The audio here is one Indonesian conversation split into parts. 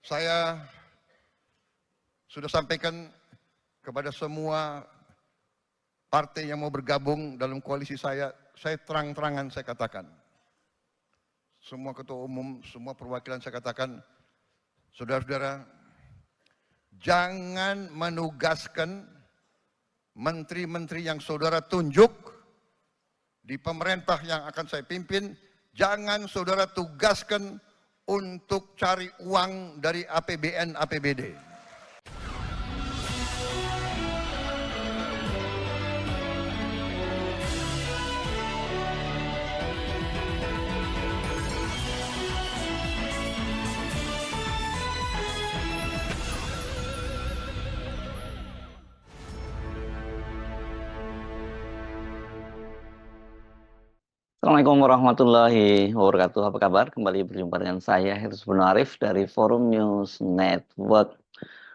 Saya sudah sampaikan kepada semua partai yang mau bergabung dalam koalisi saya terang-terangan saya katakan. Semua ketua umum, semua perwakilan saya katakan, saudara-saudara, jangan menugaskan menteri-menteri yang saudara tunjuk di pemerintah yang akan saya pimpin, jangan saudara tugaskan untuk cari uang dari APBN, APBD. Assalamualaikum warahmatullahi wabarakatuh. Apa kabar? Kembali berjumpa dengan saya, Hiruz bin Arif dari Forum News Network.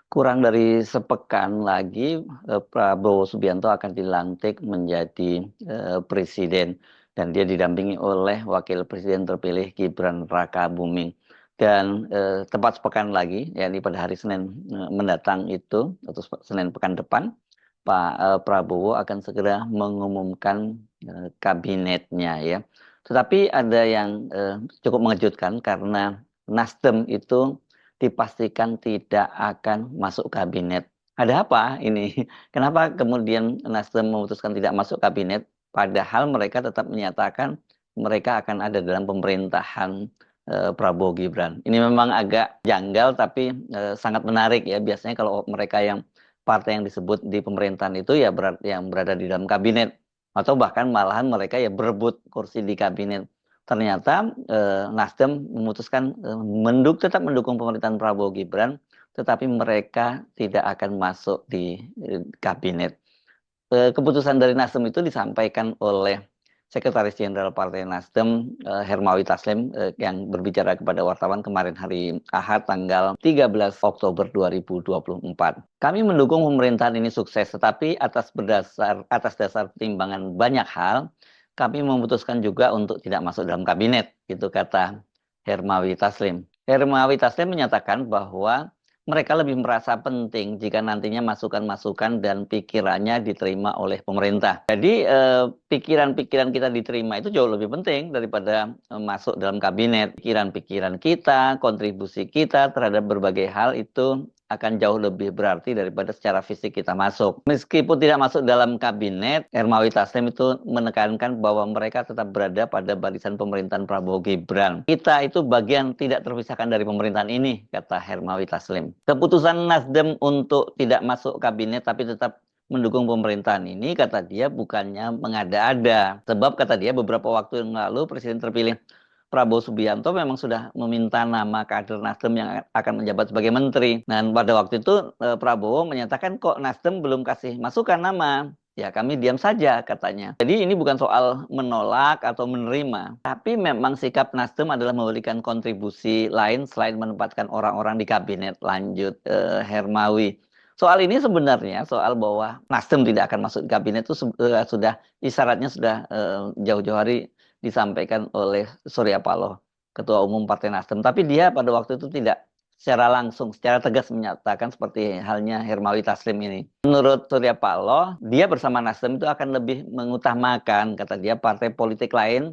Kurang dari sepekan lagi Prabowo Subianto akan dilantik menjadi presiden. Dan dia didampingi oleh Wakil Presiden terpilih Gibran Rakabuming. Dan tepat sepekan lagi, yakni pada hari Senin mendatang itu, atau Senin pekan depan, Pak Prabowo akan segera mengumumkan kabinetnya ya. Tetapi ada yang cukup mengejutkan karena Nasdem itu dipastikan tidak akan masuk kabinet. Ada apa ini? Kenapa kemudian Nasdem memutuskan tidak masuk kabinet padahal mereka tetap menyatakan mereka akan ada dalam pemerintahan Prabowo Gibran. Ini memang agak janggal tapi sangat menarik ya. Biasanya kalau mereka yang partai yang disebut di pemerintahan itu ya yang berada di dalam kabinet atau bahkan malahan mereka ya berebut kursi di kabinet. Ternyata Nasdem memutuskan tetap mendukung pemerintahan Prabowo Gibran, tetapi mereka tidak akan masuk di kabinet. Keputusan dari Nasdem itu disampaikan oleh Sekretaris Jenderal Partai Nasdem Hermawi Taslim yang berbicara kepada wartawan kemarin hari Ahad tanggal 13 Oktober 2024. Kami mendukung pemerintahan ini sukses, tetapi atas dasar pertimbangan banyak hal, kami memutuskan juga untuk tidak masuk dalam kabinet, gitu kata Hermawi Taslim. Hermawi Taslim menyatakan bahwa mereka lebih merasa penting jika nantinya masukan-masukan dan pikirannya diterima oleh pemerintah. Jadi pikiran-pikiran kita diterima itu jauh lebih penting daripada masuk dalam kabinet. Pikiran-pikiran kita, kontribusi kita terhadap berbagai hal itu akan jauh lebih berarti daripada secara fisik kita masuk. Meskipun tidak masuk dalam kabinet, Hermawi Taslim itu menekankan bahwa mereka tetap berada pada barisan pemerintahan Prabowo Gibran. Kita itu bagian tidak terpisahkan dari pemerintahan ini, kata Hermawi Taslim. Keputusan Nasdem untuk tidak masuk kabinet tapi tetap mendukung pemerintahan ini, kata dia, bukannya mengada-ada. Sebab kata dia beberapa waktu yang lalu Presiden terpilih Prabowo Subianto memang sudah meminta nama kader Nasdem yang akan menjabat sebagai menteri. Dan pada waktu itu Prabowo menyatakan kok Nasdem belum kasih masukan nama. Ya kami diam saja katanya. Jadi ini bukan soal menolak atau menerima. Tapi memang sikap Nasdem adalah memberikan kontribusi lain selain menempatkan orang-orang di kabinet. Lanjut Hermawi. Soal ini sebenarnya soal bahwa Nasdem tidak akan masuk di kabinet itu sudah isyaratnya sudah jauh-jauh hari disampaikan oleh Surya Paloh, Ketua Umum Partai Nasdem. Tapi dia pada waktu itu tidak secara langsung, secara tegas menyatakan seperti halnya Hermawi Taslim ini. Menurut Surya Paloh, dia bersama Nasdem itu akan lebih mengutamakan, kata dia, partai politik lain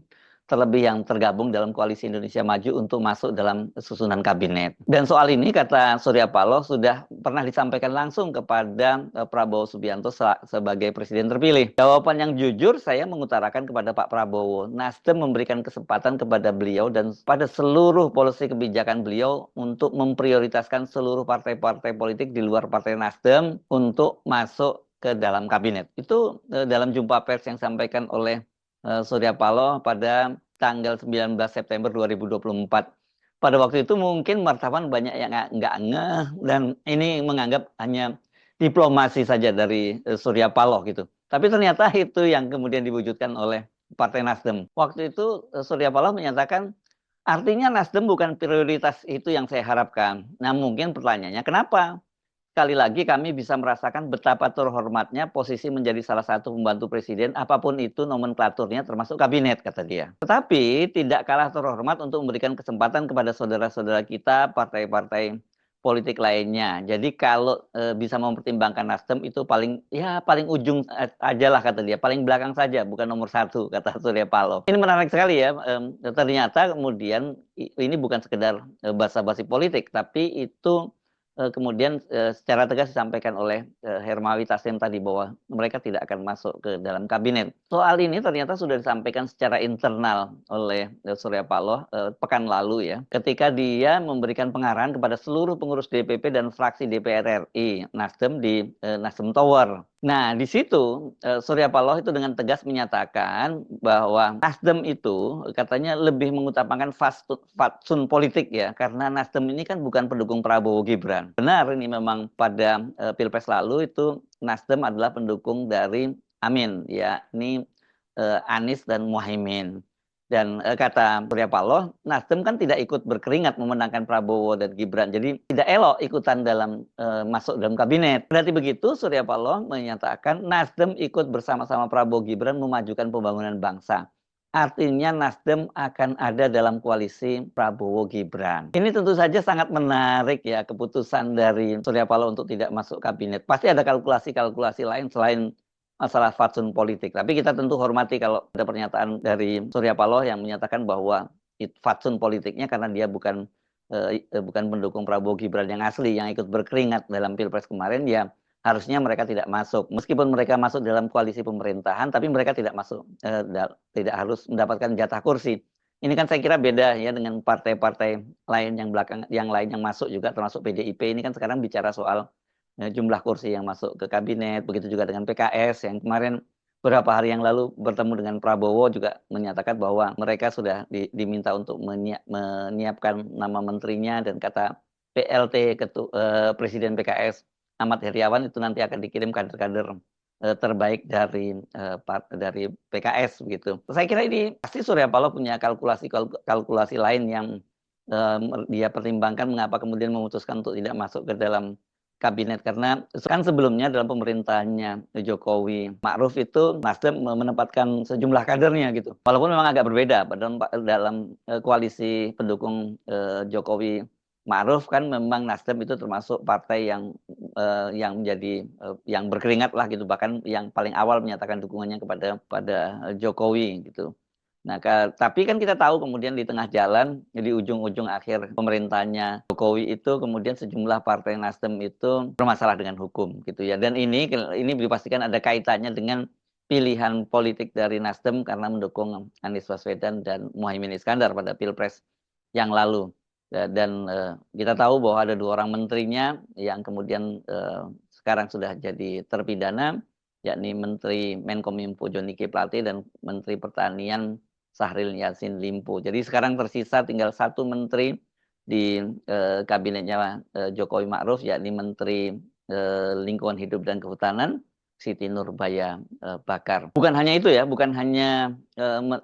terlebih yang tergabung dalam Koalisi Indonesia Maju untuk masuk dalam susunan kabinet. Dan soal ini, kata Surya Paloh, sudah pernah disampaikan langsung kepada Prabowo Subianto sebagai presiden terpilih. Jawaban yang jujur saya mengutarakan kepada Pak Prabowo. Nasdem memberikan kesempatan kepada beliau dan pada seluruh polisi kebijakan beliau untuk memprioritaskan seluruh partai-partai politik di luar Partai Nasdem untuk masuk ke dalam kabinet. Itu dalam jumpa pers yang disampaikan oleh Surya Paloh pada tanggal 19 September 2024. Pada waktu itu mungkin wartawan banyak yang nggak ngeh dan ini menganggap hanya diplomasi saja dari Surya Paloh gitu. Tapi ternyata itu yang kemudian diwujudkan oleh Partai Nasdem. Waktu itu Surya Paloh menyatakan artinya Nasdem bukan prioritas itu yang saya harapkan. Nah mungkin pertanyaannya kenapa? Sekali lagi kami bisa merasakan betapa terhormatnya posisi menjadi salah satu pembantu presiden apapun itu nomenklaturnya termasuk kabinet, kata dia. Tetapi tidak kalah terhormat untuk memberikan kesempatan kepada saudara-saudara kita partai-partai politik lainnya. Jadi kalau bisa mempertimbangkan Nasdem itu paling ujung aja lah kata dia, paling belakang saja, bukan nomor satu kata Surya Paloh. Ini menarik sekali ya. Ternyata kemudian ini bukan sekedar basa-basi politik, tapi itu kemudian secara tegas disampaikan oleh Hermawi Taslim tadi bahwa mereka tidak akan masuk ke dalam kabinet. Soal ini ternyata sudah disampaikan secara internal oleh Surya Paloh pekan lalu ya, ketika dia memberikan pengarahan kepada seluruh pengurus DPP dan fraksi DPR RI Nasdem di Nasdem Tower. Nah, di situ Surya Paloh itu dengan tegas menyatakan bahwa Nasdem itu katanya lebih mengutamakan fatsun politik ya, karena Nasdem ini kan bukan pendukung Prabowo Gibran. Benar, ini memang pada Pilpres lalu itu Nasdem adalah pendukung dari Amin, ya, ini Anies dan Muhaimin. Dan kata Surya Paloh, Nasdem kan tidak ikut berkeringat memenangkan Prabowo dan Gibran. Jadi tidak elok ikutan dalam masuk dalam kabinet. Berarti begitu Surya Paloh menyatakan Nasdem ikut bersama-sama Prabowo Gibran memajukan pembangunan bangsa. Artinya Nasdem akan ada dalam koalisi Prabowo Gibran. Ini tentu saja sangat menarik ya keputusan dari Surya Paloh untuk tidak masuk kabinet. Pasti ada kalkulasi-kalkulasi lain selain masalah fatsun politik. Tapi kita tentu hormati kalau ada pernyataan dari Surya Paloh yang menyatakan bahwa fatsun politiknya karena dia bukan pendukung Prabowo Gibran yang asli yang ikut berkeringat dalam Pilpres kemarin, ya harusnya mereka tidak masuk. Meskipun mereka masuk dalam koalisi pemerintahan, tapi mereka tidak masuk, tidak harus mendapatkan jatah kursi. Ini kan saya kira beda ya dengan partai-partai lain yang lain yang masuk juga, termasuk PDIP. Ini kan sekarang bicara soal jumlah kursi yang masuk ke kabinet, begitu juga dengan PKS yang kemarin beberapa hari yang lalu bertemu dengan Prabowo juga menyatakan bahwa mereka sudah diminta untuk menyiapkan nama menterinya, dan kata PLT Presiden PKS Ahmad Heriawan itu nanti akan dikirim kader-kader terbaik dari PKS begitu. Saya kira ini pasti Surya Paloh punya kalkulasi lain yang dia pertimbangkan mengapa kemudian memutuskan untuk tidak masuk ke dalam kabinet, karena kan sebelumnya dalam pemerintahannya Jokowi Ma'ruf itu Nasdem menempatkan sejumlah kadernya gitu. Walaupun memang agak berbeda dalam koalisi pendukung Jokowi Ma'ruf kan memang Nasdem itu termasuk partai yang menjadi yang berkeringat lah gitu, bahkan yang paling awal menyatakan dukungannya kepada Jokowi gitu. Nah, tapi kan kita tahu kemudian di tengah jalan, di ujung-ujung akhir pemerintahannya Jokowi itu kemudian sejumlah partai Nasdem itu bermasalah dengan hukum gitu ya. Dan ini dipastikan ada kaitannya dengan pilihan politik dari Nasdem karena mendukung Anies Baswedan dan Muhaimin Iskandar pada Pilpres yang lalu. Dan kita tahu bahwa ada 2 orang menterinya yang kemudian sekarang sudah jadi terpidana, yakni Menteri Menkominfo Johnny G. Plate dan Menteri Pertanian Syahril Yassin Limpo. Jadi sekarang tersisa tinggal 1 menteri di kabinetnya Jokowi Ma'ruf, yakni Menteri Lingkungan Hidup dan Kehutanan Siti Nurbaya Bakar. Bukan hanya itu ya, bukan hanya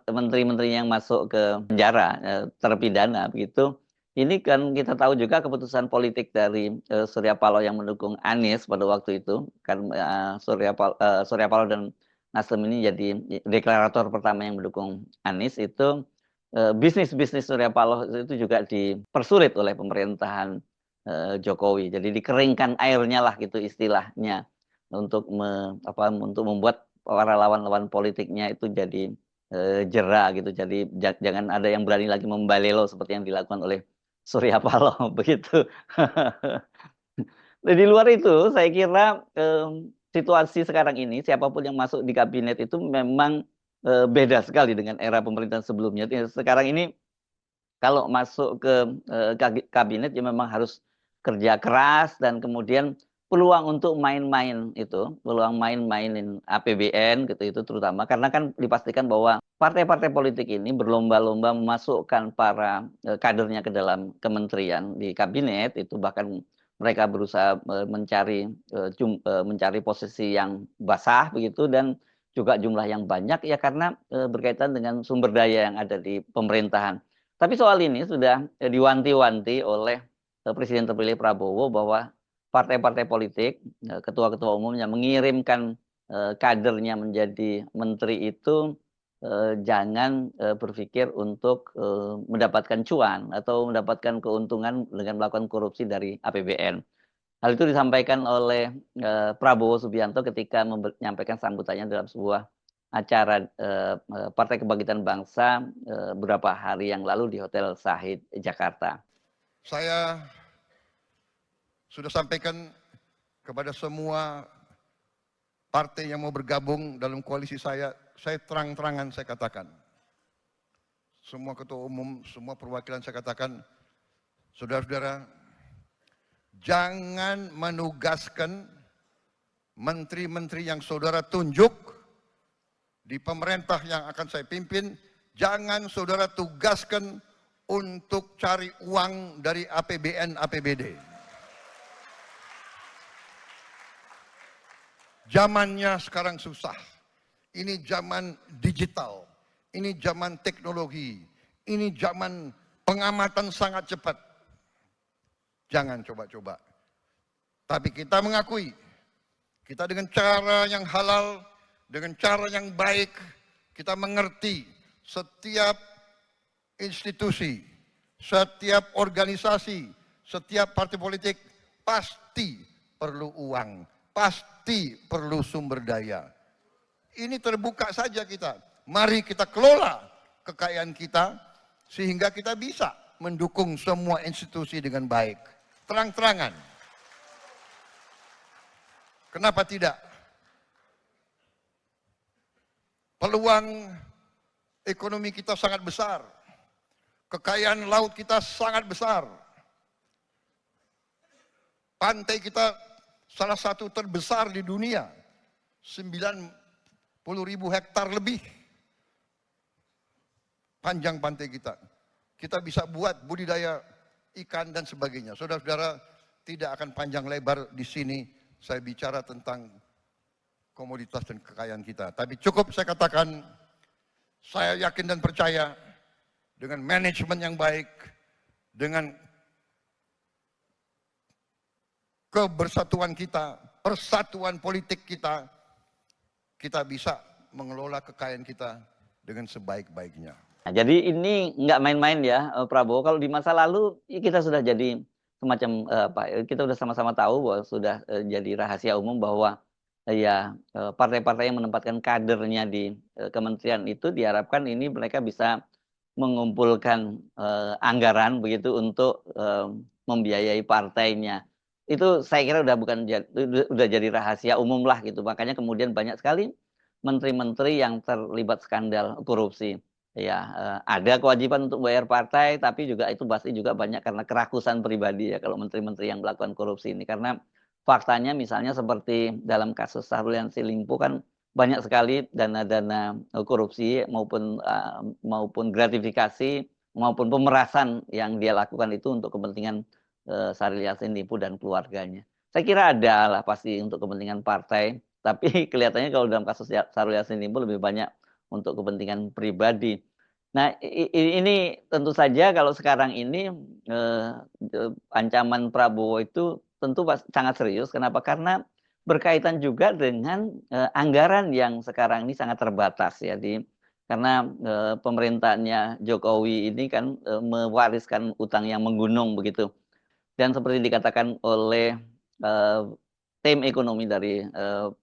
menteri-menteri yang masuk ke penjara terpidana begitu. Ini kan kita tahu juga keputusan politik dari Surya Paloh yang mendukung Anies pada waktu itu, kan Surya Paloh dan Nasdem ini jadi deklarator pertama yang mendukung Anies itu. Bisnis Surya Paloh itu juga dipersulit oleh pemerintahan Jokowi. Jadi dikeringkan airnya lah gitu istilahnya untuk membuat para lawan-lawan politiknya itu jadi jera gitu. Jadi jangan ada yang berani lagi membalelo seperti yang dilakukan oleh Surya Paloh begitu. Di luar itu, saya kira situasi sekarang ini, siapapun yang masuk di kabinet itu memang beda sekali dengan era pemerintahan sebelumnya. Sekarang ini, kalau masuk ke kabinet, ya memang harus kerja keras, dan kemudian peluang untuk peluang main-mainin APBN gitu, itu terutama. Karena kan dipastikan bahwa partai-partai politik ini berlomba-lomba memasukkan para kadernya ke dalam kementerian di kabinet, itu bahkan mereka berusaha mencari posisi yang basah begitu, dan juga jumlah yang banyak ya karena berkaitan dengan sumber daya yang ada di pemerintahan. Tapi soal ini sudah diwanti-wanti oleh Presiden terpilih Prabowo bahwa partai-partai politik, ketua-ketua umumnya mengirimkan kadernya menjadi menteri itu jangan berpikir untuk mendapatkan cuan atau mendapatkan keuntungan dengan melakukan korupsi dari APBN. Hal itu disampaikan oleh Prabowo Subianto ketika menyampaikan sambutannya dalam sebuah acara Partai Kebangkitan Bangsa beberapa hari yang lalu di Hotel Sahid, Jakarta. Saya sudah sampaikan kepada semua partai yang mau bergabung dalam koalisi saya terang-terangan saya katakan. Semua ketua umum, semua perwakilan saya katakan, saudara-saudara, jangan menugaskan menteri-menteri yang saudara tunjuk di pemerintah yang akan saya pimpin, jangan saudara tugaskan untuk cari uang dari APBN, APBD. Zamannya sekarang susah. Ini zaman digital, ini zaman teknologi, ini zaman pengamatan sangat cepat. Jangan coba-coba. Tapi kita mengakui, kita dengan cara yang halal, dengan cara yang baik, kita mengerti setiap institusi, setiap organisasi, setiap partai politik pasti perlu uang, pasti perlu sumber daya. Ini terbuka saja kita. Mari kita kelola kekayaan kita sehingga kita bisa mendukung semua institusi dengan baik. Terang-terangan. Kenapa tidak? Peluang ekonomi kita sangat besar. Kekayaan laut kita sangat besar. Pantai kita salah satu terbesar di dunia. 90.000 hektar lebih. Panjang pantai kita. Kita bisa buat budidaya ikan dan sebagainya. Saudara-saudara, tidak akan panjang lebar di sini saya bicara tentang komoditas dan kekayaan kita. Tapi cukup saya katakan, saya yakin dan percaya dengan manajemen yang baik, dengan kebersatuan kita, persatuan politik kita, kita bisa mengelola kekayaan kita dengan sebaik-baiknya. Nah, jadi ini nggak main-main ya, Prabowo. Kalau di masa lalu kita sudah jadi semacam kita sudah sama-sama tahu bahwa sudah jadi rahasia umum bahwa partai-partai yang menempatkan kadernya di kementerian itu diharapkan ini mereka bisa mengumpulkan anggaran begitu untuk membiayai partainya. Itu saya kira udah jadi rahasia umum lah gitu. Makanya kemudian banyak sekali menteri-menteri yang terlibat skandal korupsi. Ya, ada kewajiban untuk bayar partai, tapi juga itu pasti juga banyak karena kerakusan pribadi ya kalau menteri-menteri yang melakukan korupsi ini. Karena faktanya misalnya seperti dalam kasus Syahrul Yassin Limpo kan banyak sekali dana-dana korupsi maupun gratifikasi maupun pemerasan yang dia lakukan itu untuk kepentingan Syahrul Yassin Limpo dan keluarganya. Saya kira ada lah pasti untuk kepentingan partai, tapi kelihatannya kalau dalam kasus Syahrul Yassin Limpo lebih banyak untuk kepentingan pribadi. Nah, ini tentu saja kalau sekarang ini ancaman Prabowo itu tentu sangat serius. Kenapa? Karena berkaitan juga dengan anggaran yang sekarang ini sangat terbatas ya karena pemerintahnya Jokowi ini kan mewariskan utang yang menggunung begitu. Dan seperti dikatakan oleh tim ekonomi dari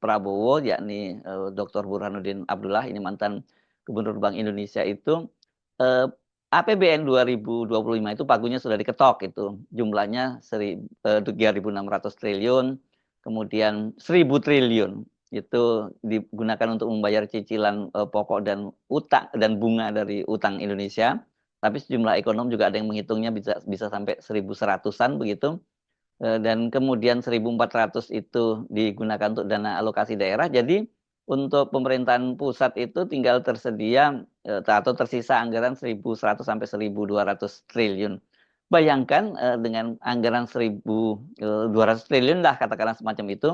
Prabowo, yakni Dr. Burhanuddin Abdullah, ini mantan Gubernur Bank Indonesia itu, APBN 2025 itu pagunya sudah diketok itu, jumlahnya 3.600 triliun, kemudian 1.000 triliun itu digunakan untuk membayar cicilan pokok dan utang dan bunga dari utang Indonesia. Tapi sejumlah ekonom juga ada yang menghitungnya bisa sampai 1.100-an begitu. Dan kemudian 1.400 itu digunakan untuk dana alokasi daerah. Jadi untuk pemerintahan pusat itu tinggal tersedia atau tersisa anggaran 1.100 sampai 1.200 triliun. Bayangkan dengan anggaran 1.200 triliun lah katakanlah semacam itu.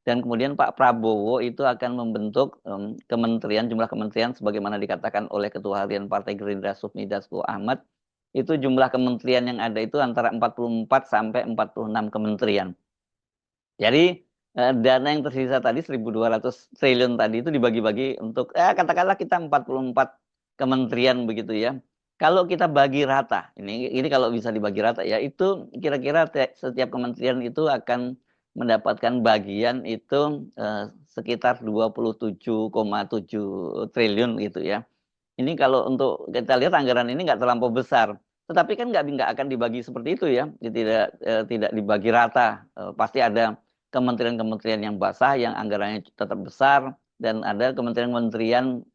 Dan kemudian Pak Prabowo itu akan membentuk jumlah kementerian sebagaimana dikatakan oleh Ketua Harian Partai Gerindra Sufmi Dasko Ahmad, itu jumlah kementerian yang ada itu antara 44 sampai 46 kementerian. Jadi dana yang tersisa tadi 1.200 triliun tadi itu dibagi-bagi untuk katakanlah kita 44 kementerian begitu ya. Kalau kita bagi rata, ini kalau bisa dibagi rata ya, itu kira-kira setiap kementerian itu akan mendapatkan bagian itu sekitar 27,7 triliun gitu ya. Ini kalau untuk kita lihat anggaran ini nggak terlampau besar, tetapi kan nggak akan dibagi seperti itu ya, tidak dibagi rata. Pasti ada kementerian-kementerian yang basah yang anggarannya tetap besar dan ada kementerian-kementerian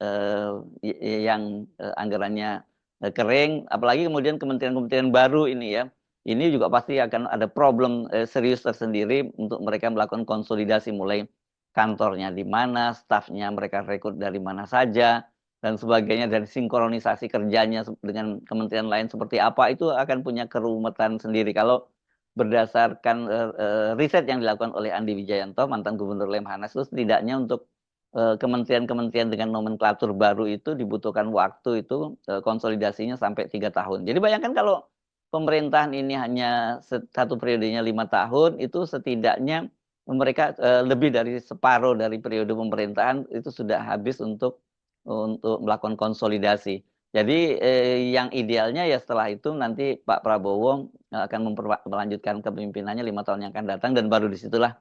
yang anggarannya kering, apalagi kemudian kementerian-kementerian baru ini ya. Ini juga pasti akan ada problem serius tersendiri untuk mereka melakukan konsolidasi mulai kantornya di mana, stafnya mereka rekrut dari mana saja dan sebagainya, dan sinkronisasi kerjanya dengan kementerian lain seperti apa itu akan punya kerumetan sendiri. Kalau berdasarkan riset yang dilakukan oleh Andi Wijayanto, mantan Gubernur Lemhanas, itu setidaknya untuk kementerian-kementerian dengan nomenklatur baru itu dibutuhkan waktu itu konsolidasinya sampai 3 tahun. Jadi bayangkan kalau pemerintahan ini hanya satu periodenya 5 tahun, itu setidaknya mereka lebih dari separuh dari periode pemerintahan itu sudah habis untuk melakukan konsolidasi. Jadi yang idealnya ya setelah itu nanti Pak Prabowo akan melanjutkan kepemimpinannya 5 tahun yang akan datang, dan baru disitulah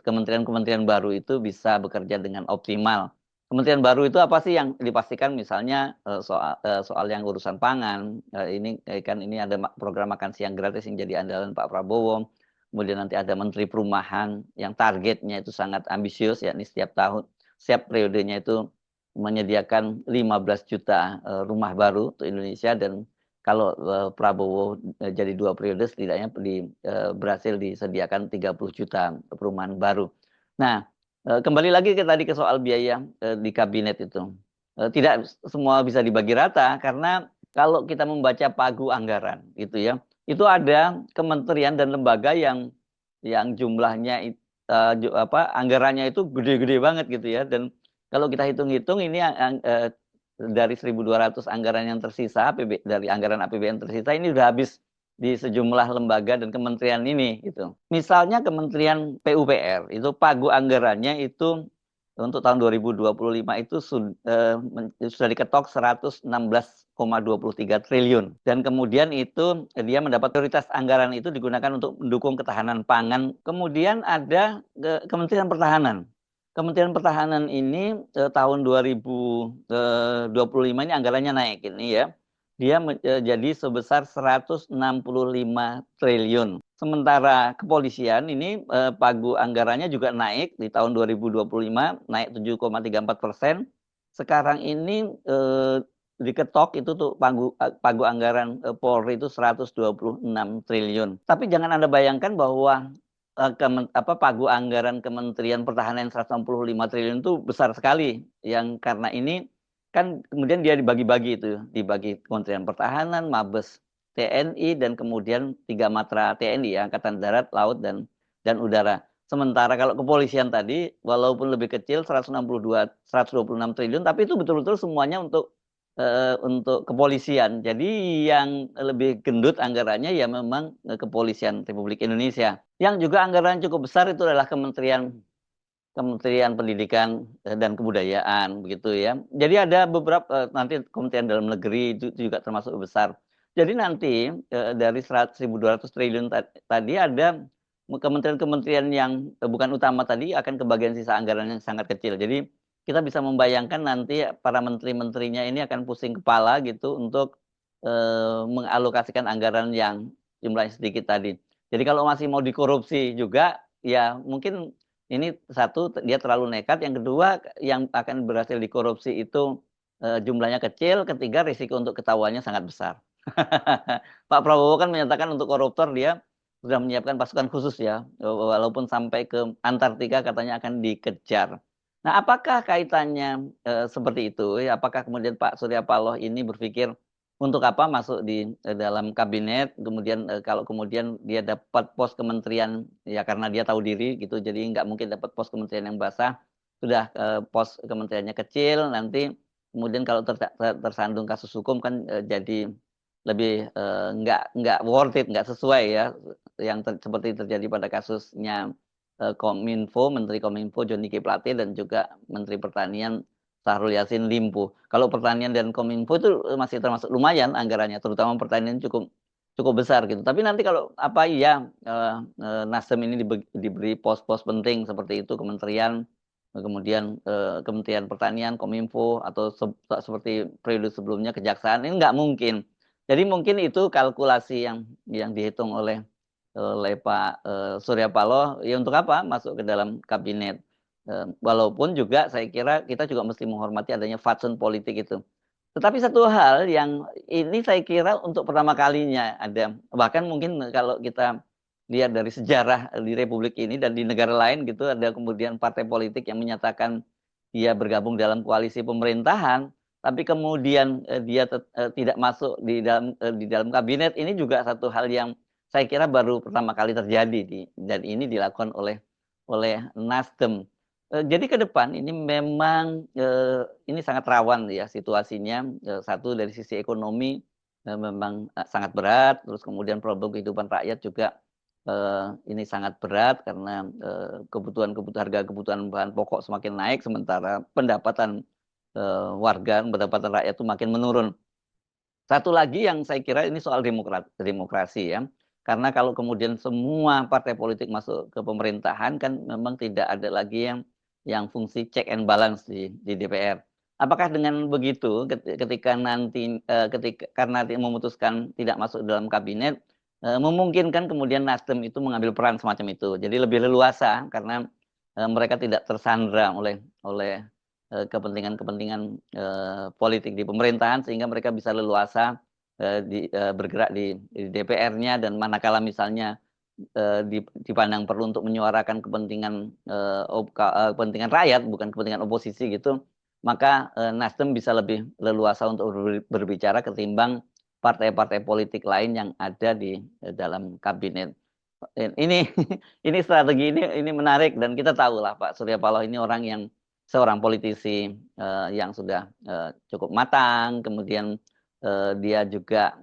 kementerian-kementerian baru itu bisa bekerja dengan optimal. Kementerian baru itu apa sih yang dipastikan, misalnya soal yang urusan pangan, ini kan ini ada program makan siang gratis yang jadi andalan Pak Prabowo. Kemudian nanti ada Menteri Perumahan yang targetnya itu sangat ambisius, yakni setiap tahun, setiap periodenya itu menyediakan 15 juta rumah baru untuk Indonesia, dan kalau Prabowo jadi 2 periode setidaknya berhasil disediakan 30 juta perumahan baru. Nah, kembali lagi tadi ke soal biaya di kabinet itu. Tidak semua bisa dibagi rata karena kalau kita membaca pagu anggaran gitu ya, itu ada kementerian dan lembaga yang jumlahnya anggarannya itu gede-gede banget gitu ya, dan kalau kita hitung-hitung ini dari 1.200 anggaran yang tersisa, dari anggaran APBN tersisa ini sudah habis di sejumlah lembaga dan kementerian ini gitu. Misalnya Kementerian PUPR itu pagu anggarannya itu untuk tahun 2025 itu sudah diketok 116,23 triliun, dan kemudian itu dia mendapat prioritas anggaran itu digunakan untuk mendukung ketahanan pangan. Kemudian ada Kementerian Pertahanan. Kementerian Pertahanan ini tahun 2025 ini anggarannya naik ini ya. Dia jadi sebesar 165 triliun. Sementara kepolisian ini pagu anggarannya juga naik di tahun 2025, naik 7,34%. Sekarang ini diketok itu tuh pagu anggaran Polri itu 126 triliun. Tapi jangan Anda bayangkan bahwa pagu anggaran Kementerian Pertahanan 165 triliun itu besar sekali, yang karena ini kan kemudian dia dibagi-bagi itu, dibagi Kementerian Pertahanan, Mabes TNI, dan kemudian 3 matra TNI, Angkatan Darat, Laut, dan Udara. Sementara kalau kepolisian tadi walaupun lebih kecil 126 triliun, tapi itu betul-betul semuanya untuk kepolisian. Jadi yang lebih gendut anggarannya ya memang Kepolisian Republik Indonesia. Yang juga anggaran cukup besar itu adalah Kementerian Pendidikan dan Kebudayaan begitu ya. Jadi ada beberapa nanti Kementerian Dalam Negeri itu juga termasuk besar. Jadi nanti dari 1.200 triliun tadi ada kementerian-kementerian yang bukan utama tadi akan kebagian sisa anggaran yang sangat kecil. Jadi kita bisa membayangkan nanti para menteri-menterinya ini akan pusing kepala gitu untuk mengalokasikan anggaran yang jumlahnya sedikit tadi. Jadi kalau masih mau dikorupsi juga, ya mungkin ini satu dia terlalu nekat, yang kedua yang akan berhasil dikorupsi itu jumlahnya kecil, ketiga risiko untuk ketahuannya sangat besar. Pak Prabowo kan menyatakan untuk koruptor dia sudah menyiapkan pasukan khusus ya, walaupun sampai ke Antartika katanya akan dikejar. Nah, apakah kaitannya seperti itu? Apakah kemudian Pak Surya Paloh ini berpikir untuk apa masuk di dalam kabinet, kemudian kalau kemudian dia dapat pos kementerian ya karena dia tahu diri gitu, jadi nggak mungkin dapat pos kementerian yang basah, sudah pos kementeriannya kecil, nanti kemudian kalau tersandung kasus hukum kan jadi lebih nggak worth it, nggak sesuai ya, yang seperti terjadi pada kasusnya Kominfo, Menteri Kominfo Johnny G. Plate dan juga Menteri Pertanian Syahrul Yassin Limpo. Kalau pertanian dan Kominfo itu masih termasuk lumayan anggarannya, terutama pertanian cukup cukup besar gitu. Tapi nanti kalau apa iya Nasdem ini diberi pos-pos penting seperti itu kementerian, kemudian Kementerian Pertanian, Kominfo atau seperti periode sebelumnya Kejaksaan, ini nggak mungkin. Jadi mungkin itu kalkulasi yang dihitung oleh Pak Surya Paloh, ya untuk apa masuk ke dalam kabinet. Walaupun juga saya kira kita juga mesti menghormati adanya fatsun politik itu. Tetapi satu hal yang ini saya kira untuk pertama kalinya ada, bahkan mungkin kalau kita lihat dari sejarah di Republik ini dan di negara lain gitu, ada kemudian partai politik yang menyatakan dia bergabung dalam koalisi pemerintahan, tapi kemudian dia tidak masuk di dalam kabinet. Ini juga satu hal yang saya kira baru pertama kali terjadi dan ini dilakukan oleh Nasdem. Jadi ke depan ini memang ini sangat rawan ya situasinya. Satu dari sisi ekonomi memang sangat berat, terus kemudian problem kehidupan rakyat juga ini sangat berat karena harga kebutuhan bahan pokok semakin naik, sementara pendapatan warga, pendapatan rakyat itu makin menurun. Satu lagi yang saya kira ini soal demokrasi ya. Karena kalau kemudian semua partai politik masuk ke pemerintahan kan memang tidak ada lagi yang fungsi check and balance di DPR. Apakah dengan begitu ketika nanti karena memutuskan tidak masuk dalam kabinet memungkinkan kemudian Nasdem itu mengambil peran semacam itu. Jadi lebih leluasa karena mereka tidak tersandra oleh kepentingan-kepentingan politik di pemerintahan sehingga mereka bisa leluasa bergerak di DPR-nya dan manakala misalnya dipandang perlu untuk menyuarakan kepentingan rakyat bukan kepentingan oposisi gitu, maka Nasdem bisa lebih leluasa untuk berbicara ketimbang partai-partai politik lain yang ada di dalam kabinet. Ini ini strategi ini menarik dan kita tahu lah Pak Surya Paloh ini orang yang seorang politisi yang sudah cukup matang, kemudian dia juga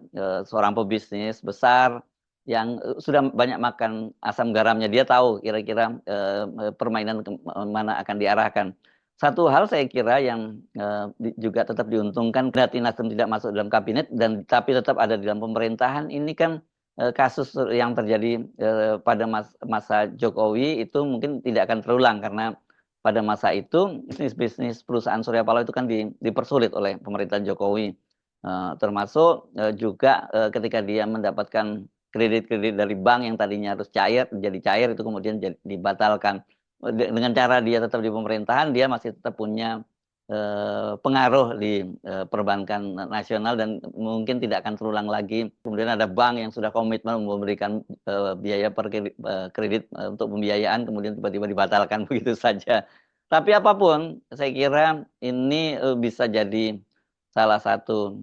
seorang pebisnis besar yang sudah banyak makan asam garamnya. Dia tahu kira-kira permainan mana akan diarahkan. Satu hal saya kira yang juga tetap diuntungkan berarti Nasdem tidak masuk dalam kabinet dan tapi tetap ada di dalam pemerintahan ini kan kasus yang terjadi pada masa Jokowi itu mungkin tidak akan terulang karena pada masa itu bisnis perusahaan Surya Paloh itu kan dipersulit oleh pemerintahan Jokowi, termasuk juga ketika dia mendapatkan kredit-kredit dari bank yang tadinya harus jadi cair itu kemudian dibatalkan. Dengan cara dia tetap di pemerintahan, dia masih tetap punya pengaruh di perbankan nasional dan mungkin tidak akan terulang lagi. Kemudian ada bank yang sudah komitmen memberikan biaya per kredit untuk pembiayaan, kemudian tiba-tiba dibatalkan begitu saja. Tapi apapun, saya kira ini bisa jadi salah satu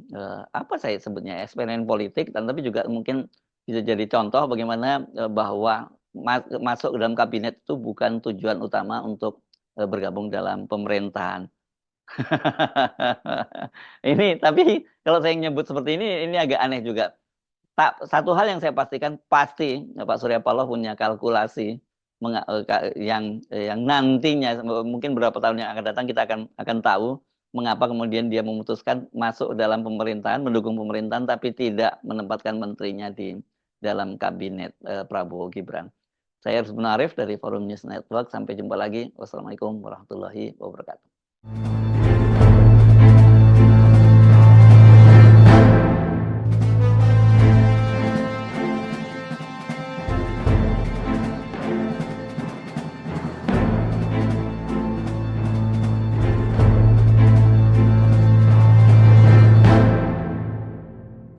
apa saya sebutnya eksperimen politik, dan tapi juga mungkin bisa jadi contoh bagaimana bahwa masuk ke dalam kabinet itu bukan tujuan utama untuk bergabung dalam pemerintahan. Ini tapi kalau saya nyebut seperti ini agak aneh juga. Satu hal yang saya pastikan pasti Pak Surya Paloh punya kalkulasi yang nantinya mungkin beberapa tahun yang akan datang kita akan tahu mengapa kemudian dia memutuskan masuk dalam pemerintahan, mendukung pemerintahan tapi tidak menempatkan menterinya di dalam kabinet Prabowo Gibran. Saya Herzl Arif dari Forum News Network. Sampai jumpa lagi. Wassalamualaikum warahmatullahi wabarakatuh.